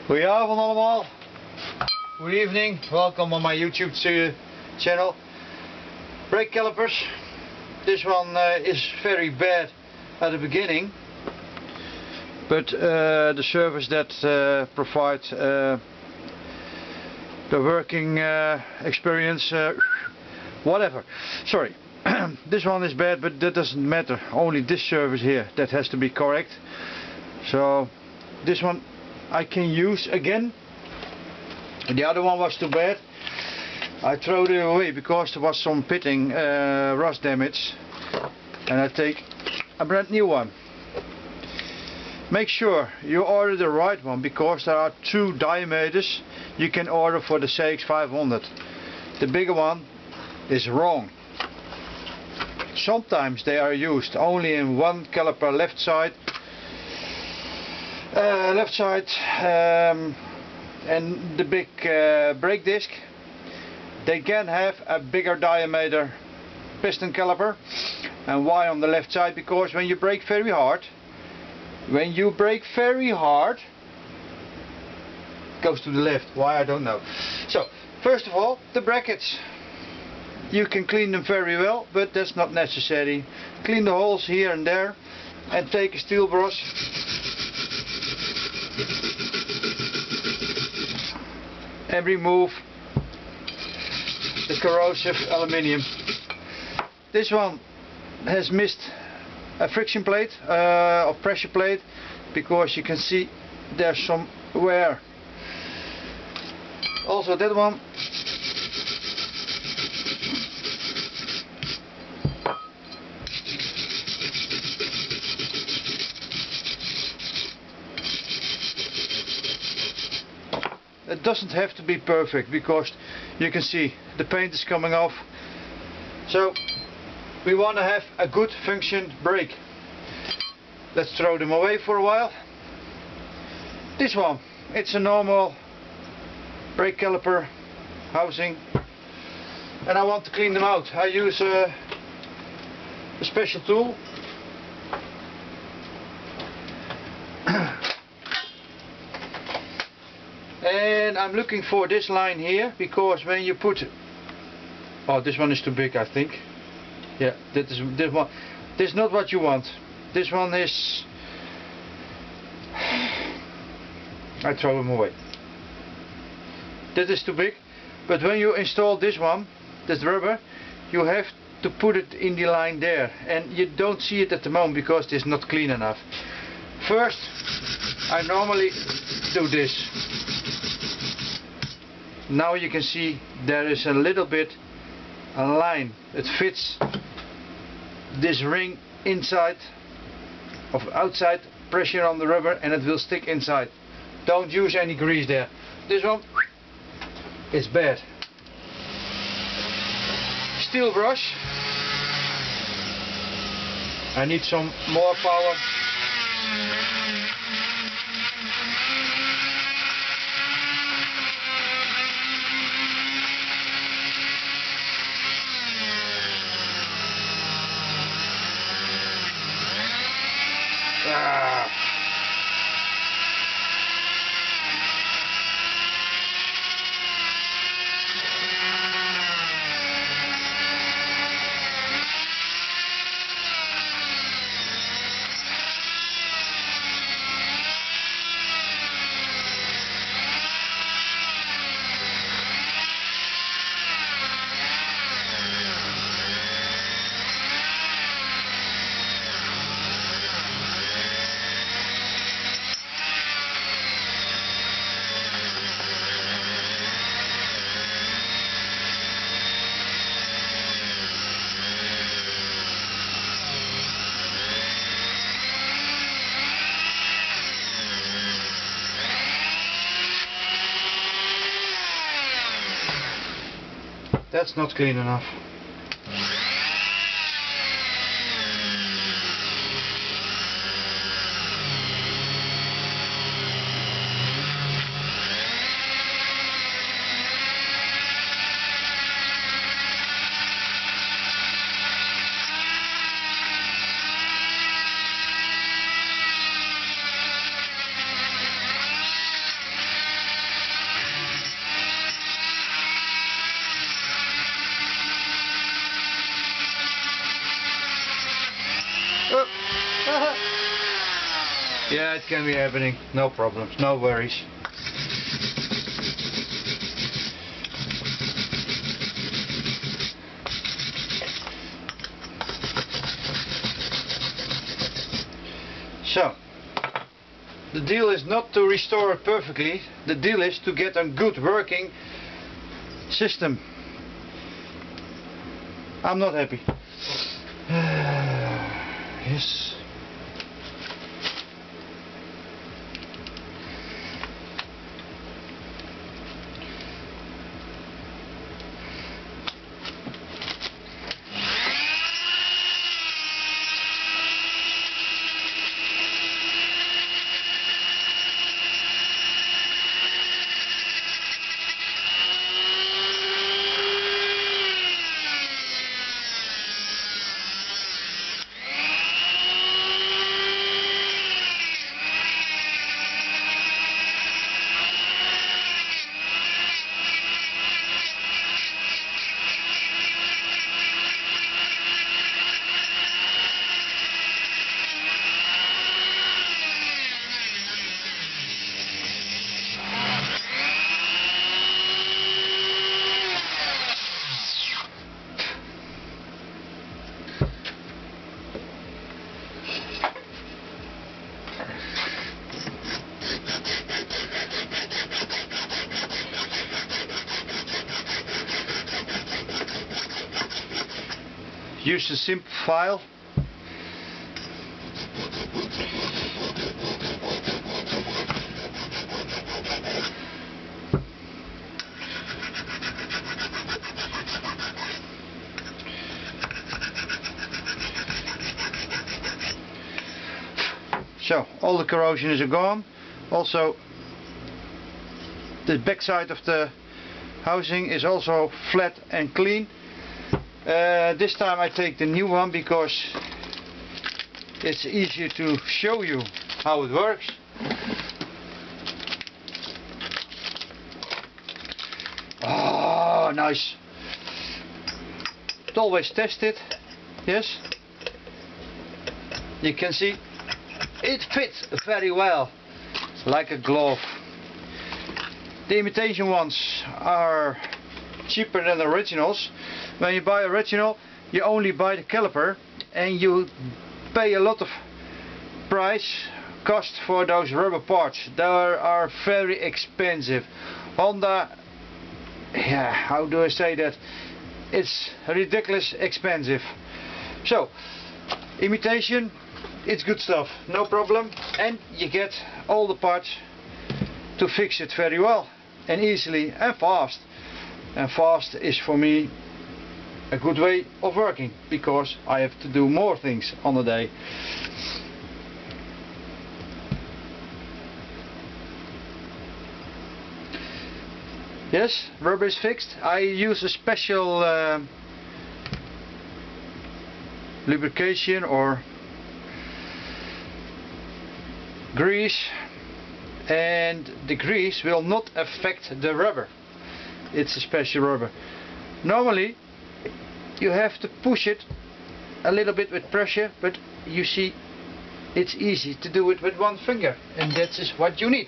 Goedenavond allemaal. Good evening. Welcome on my YouTube channel. Brake calipers. This one is very bad at the beginning, but the service that provides the working experience, whatever. Sorry. This one is bad, but that doesn't matter. Only this service here that has to be correct. So this one I can use again. The other one was too bad. I threw it away because there was some pitting rust damage, and I take a brand new one. Make sure you order the right one, because there are two diameters you can order for the cx500. The bigger one is wrong. Sometimes they are used only in one caliper left side, and the big brake disc. They can have a bigger diameter piston caliper. And why on the left side? Because when you brake very hard, it goes to the left. Why, I don't know. So first of all, the brackets, you can clean them very well, but that's not necessary. Clean the holes here and there, and take a steel brush and remove the corrosive aluminium. This one has missed a friction plate or pressure plate, because you can see there's some wear. Also that one. It doesn't have to be perfect, because you can see the paint is coming off. So we want to have a good function brake. Let's throw them away for a while. This one, it's a normal brake caliper housing, and I want to clean them out. I use a special tool. And I'm looking for this line here, because when you put, oh, this one is too big, I think. Yeah, this one. This is not what you want. This one is, I throw them away. That is too big. But when you install this one, this rubber, you have to put it in the line there, and you don't see it at the moment because it's not clean enough. First, I normally do this. Now you can see there is a little bit a line. It fits this ring inside of outside, pressure on the rubber, and it will stick inside. Don't use any grease there. This one is bad. Steel brush. I need some more power. That's not clean enough. it can be happening, no problems, no worries. So, the deal is not to restore it perfectly, the deal is to get a good working system. I'm not happy. Yes. Use the simple file. So all the corrosion is gone. Also the back side of the housing is also flat and clean. This time I take the new one because it's easier to show you how it works. Oh, nice. Always test it. Yes. You can see it fits very well, like a glove. The imitation ones are cheaper than the originals. When you buy original, you only buy the caliper and you pay a lot of cost for those rubber parts. They are very expensive. Honda, yeah, how do I say that? It's ridiculous expensive. So, imitation, it's good stuff, no problem, and you get all the parts to fix it very well and easily and fast. And fast is for me a good way of working, because I have to do more things on a day. Yes, rubber is fixed. I use a special lubrication or grease, and the grease will not affect the rubber. It's a special rubber. Normally you have to push it a little bit with pressure, but you see it's easy to do it with one finger, and that is what you need.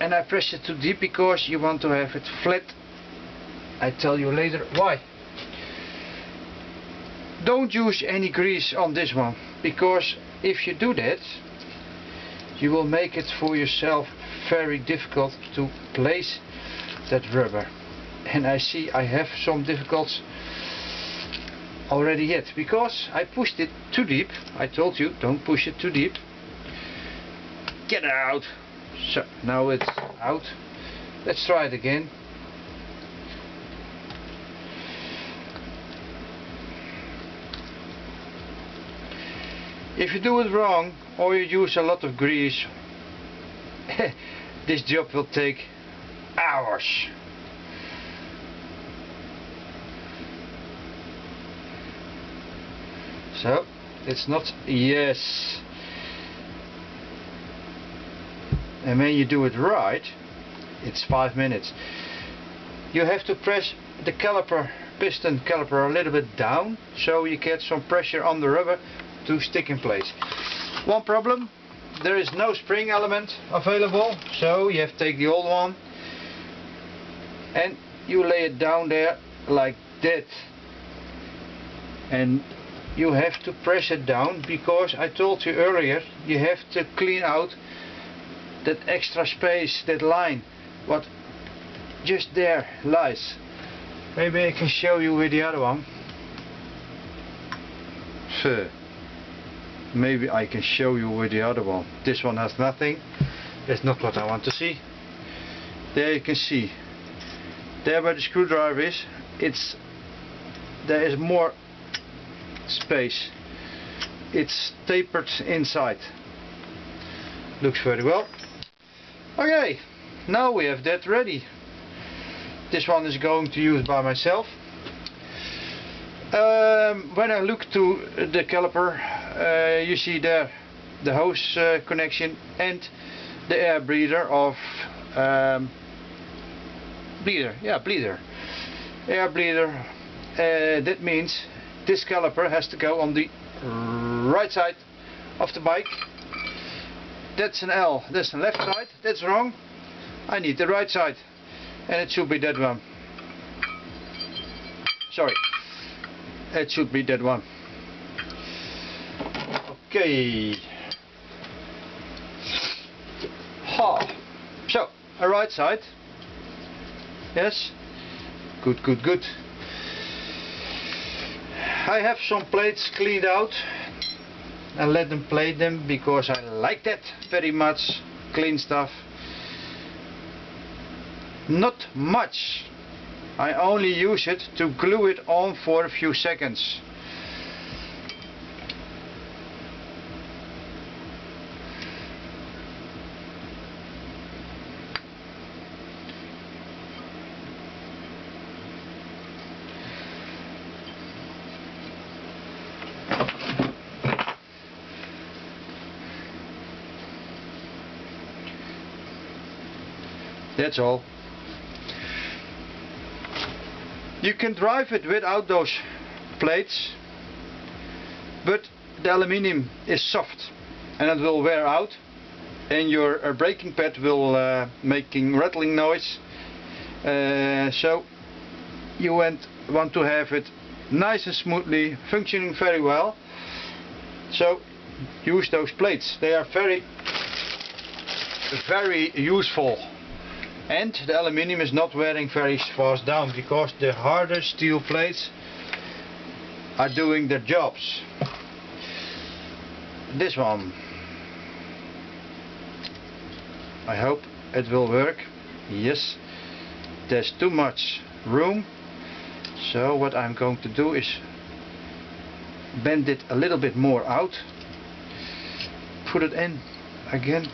And I press it too deep because you want to have it flat. I tell you later why. Don't use any grease on this one, because if you do that you will make it for yourself very difficult to place that rubber. And I see I have some difficulties already yet, because I pushed it too deep. I told you, don't push it too deep. Get out. So now it's out. Let's try it again. If you do it wrong or you use a lot of grease, this job will take hours. So it's not, yes. And when you do it right, it's 5 minutes. You have to press the caliper, piston caliper, a little bit down, so you get some pressure on the rubber to stick in place. One problem, there is no spring element available, so you have to take the old one and you lay it down there like that, and you have to press it down, because I told you earlier you have to clean out that extra space, that line what just there lies. Maybe I can show you with the other one. So, maybe I can show you with the other one. This one has nothing. That's not what I want to see. There you can see. There where the screwdriver is, there is more space. It's tapered inside. Looks very well. Okay, now we have that ready. This one is going to use by myself. When I look to the caliper, you see there the hose connection and the air breather of bleeder. Air breather. That means this caliper has to go on the right side of the bike. That's an L. That's the left side. That's wrong. I need the right side, and it should be that one. Sorry. It should be that one. Okay. Ha. So, a right side. Yes. Good, good, good. I have some plates cleaned out and let them plate them, because I like that very much. Clean stuff. Not much. I only use it to glue it on for a few seconds. That's all. You can drive it without those plates, but the aluminium is soft and it will wear out, and your braking pad will making rattling noise. So you want to have it nice and smoothly functioning very well. So use those plates. They are very useful. And the aluminium is not wearing very fast down, because the harder steel plates are doing their jobs. This one, I hope it will work. Yes, there's too much room, so what I'm going to do is bend it a little bit more out, put it in again.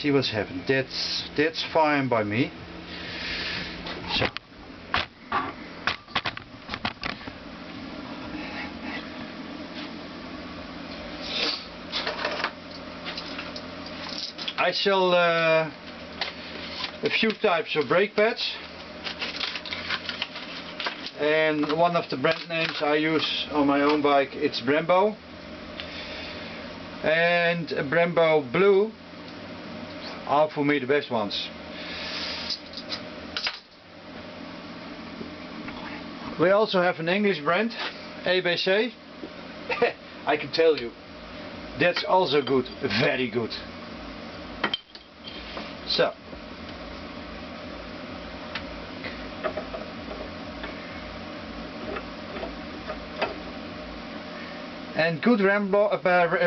See what's happened. That's fine by me. So I sell a few types of brake pads, and one of the brand names I use on my own bike, it's Brembo, and Brembo Blue are for me the best ones. We also have an English brand, ABC. I can tell you, that's also good, very good. So, and good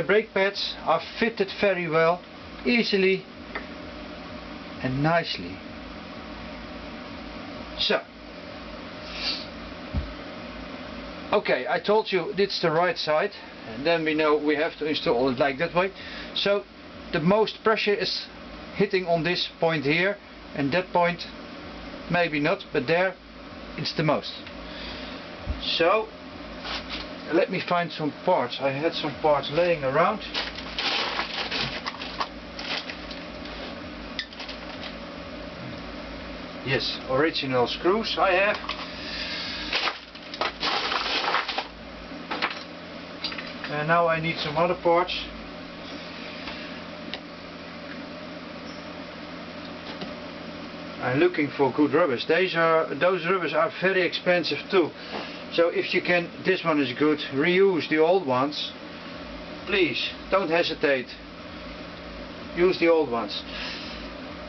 brake pads are fitted very well, easily and nicely. So, okay, I told you it's the right side, and then we know we have to install it like that way. So the most pressure is hitting on this point here, and that point maybe not, but there it's the most. So let me find some parts. I had some parts laying around. Yes, original screws I have. And now I need some other parts. I'm looking for good rubbers. Those rubbers are very expensive too. So if you can, this one is good, reuse the old ones. Please, don't hesitate. Use the old ones.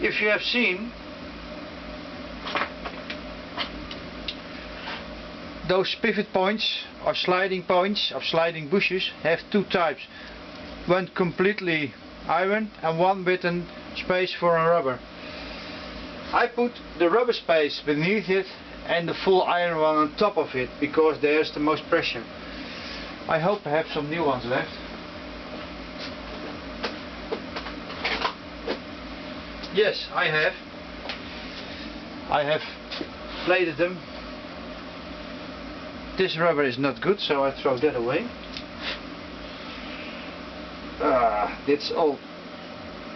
If you have seen, those pivot points or sliding points of sliding bushes have two types. One completely iron and one with a space for a rubber. I put the rubber space beneath it and the full iron one on top of it because there's the most pressure. I hope I have some new ones left. Yes, I have. I have plated them. This rubber is not good, so I throw that away. It's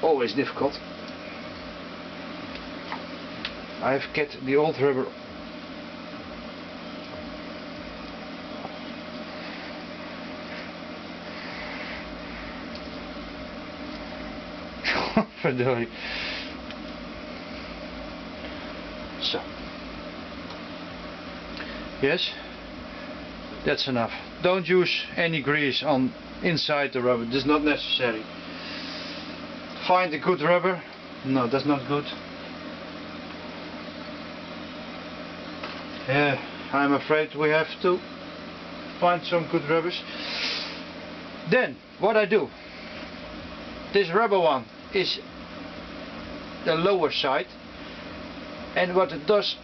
always difficult. I have kept the old rubber. Verdorie. So. Yes. That's enough. Don't use any grease on inside the rubber. This is not necessary. Find a good rubber. No, that's not good. Yeah, I'm afraid we have to find some good rubbers. Then what I do, this rubber one is the lower side, and what it does,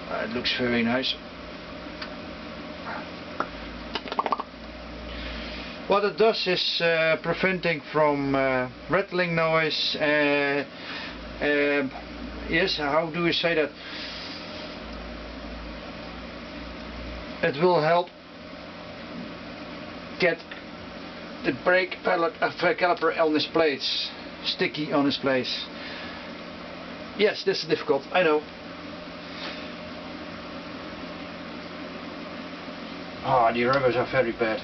it looks very nice. What it does is preventing from rattling noise. Yes, how do we say that? It will help get the brake pallet caliper on its place, sticky on its place. Yes, this is difficult, I know. Ah, the rubbers are very bad.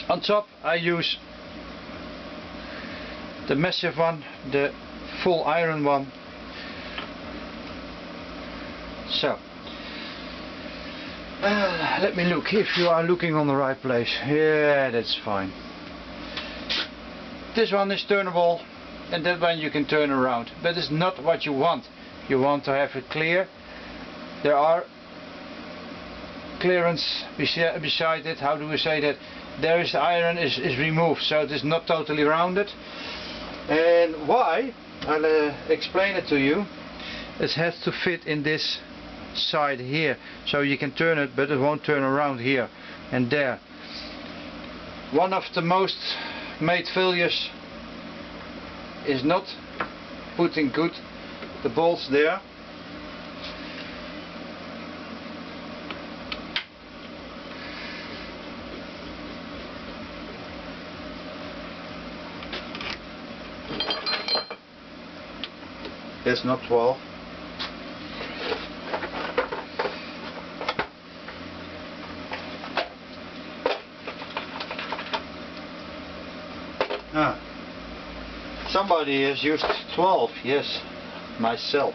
On top I use the massive one, the full iron one. So let me look if you are looking on the right place. Yeah, that's fine. This one is turnable and that one you can turn around, but it's not what you want. You want to have it clear. There are clearance beside it. How do we say that? There is the iron is removed, so it is not totally rounded. And why? I'll explain it to you. It has to fit in this side here, so you can turn it, but it won't turn around here and there. One of the most made failures is not putting good the bolts there. It's not 12. Somebody has used 12, yes, myself.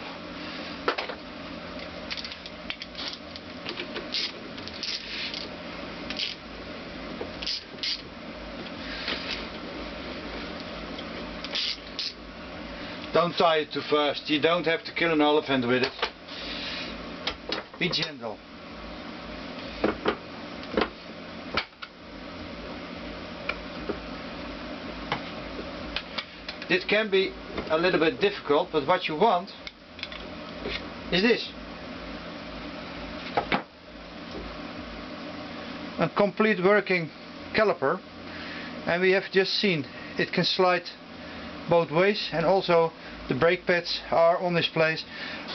Don't tie it too fast. You don't have to kill an elephant with it. Be gentle. This can be a little bit difficult, but what you want is this. A complete working caliper, and we have just seen it can slide both ways, and also the brake pads are on this place.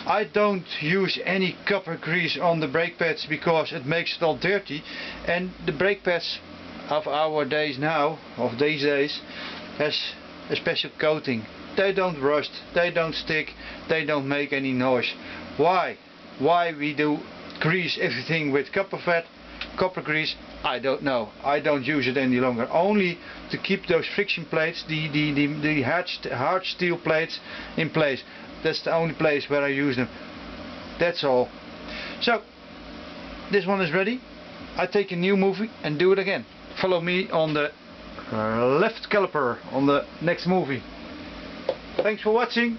I don't use any copper grease on the brake pads because it makes it all dirty, and the brake pads of our days now, of these days, has a special coating. They don't rust, they don't stick, they don't make any noise. Why? Why we do grease everything with copper fat, copper grease, I don't know. I don't use it any longer. Only to keep those friction plates, the hard steel plates in place. That's the only place where I use them. That's all. So this one is ready. I take a new movie and do it again. Follow me on the left caliper on the next movie. Thanks for watching.